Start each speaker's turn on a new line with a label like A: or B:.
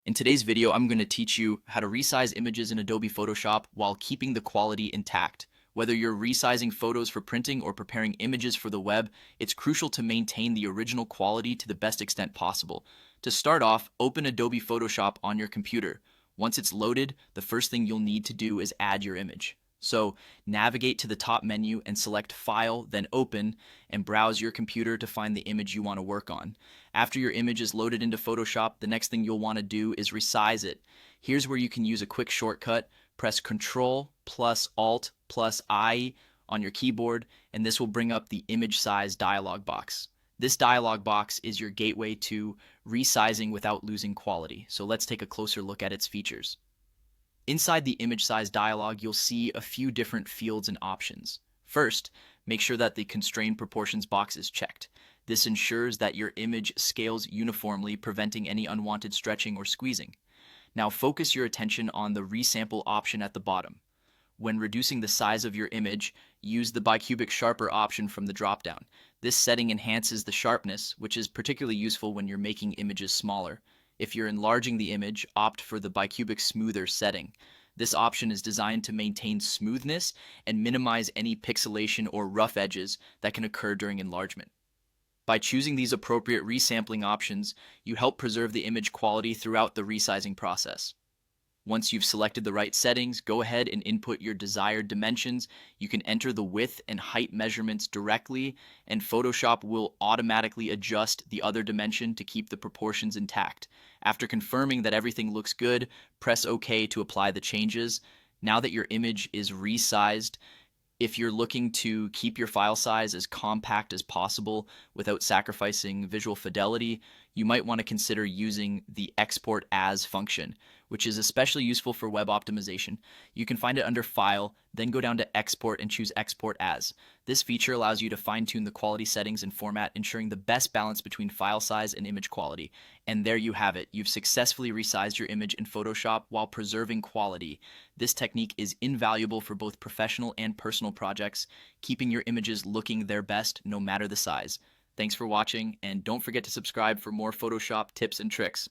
A: In today's video, I'm going to teach you how to resize images in Adobe Photoshop while keeping the quality intact. Whether you're resizing photos for printing or preparing images for the web, it's crucial to maintain the original quality to the best extent possible. To start off, open Adobe Photoshop on your computer. Once it's loaded, the first thing you'll need to do is add your image. So navigate to the top menu and select File, then Open, and browse your computer to find the image you want to work on. After your image is loaded into Photoshop, the next thing you'll want to do is resize it. Here's where you can use a quick shortcut. Press Ctrl plus Alt plus I on your keyboard, and this will bring up the image size dialog box. This dialog box is your gateway to resizing without losing quality. So let's take a closer look at its features. Inside the image size dialog, you'll see a few different fields and options. First, make sure that the constrained proportions box is checked. This ensures that your image scales uniformly, preventing any unwanted stretching or squeezing. Now focus your attention on the resample option at the bottom. When reducing the size of your image, use the bicubic sharper option from the dropdown. This setting enhances the sharpness, which is particularly useful when you're making images smaller. If you're enlarging the image, opt for the bicubic smoother setting. This option is designed to maintain smoothness and minimize any pixelation or rough edges that can occur during enlargement. By choosing these appropriate resampling options, you help preserve the image quality throughout the resizing process. Once you've selected the right settings, go ahead and input your desired dimensions. You can enter the width and height measurements directly, and Photoshop will automatically adjust the other dimension to keep the proportions intact. After confirming that everything looks good, press OK to apply the changes. Now that your image is resized, if you're looking to keep your file size as compact as possible without sacrificing visual fidelity, you might want to consider using the Export As function, which is especially useful for web optimization. You can find it under File, then go down to Export and choose Export As. This feature allows you to fine-tune the quality settings and format, ensuring the best balance between file size and image quality. And there you have it. You've successfully resized your image in Photoshop while preserving quality. This technique is invaluable for both professional and personal projects, keeping your images looking their best no matter the size. Thanks for watching, and don't forget to subscribe for more Photoshop tips and tricks.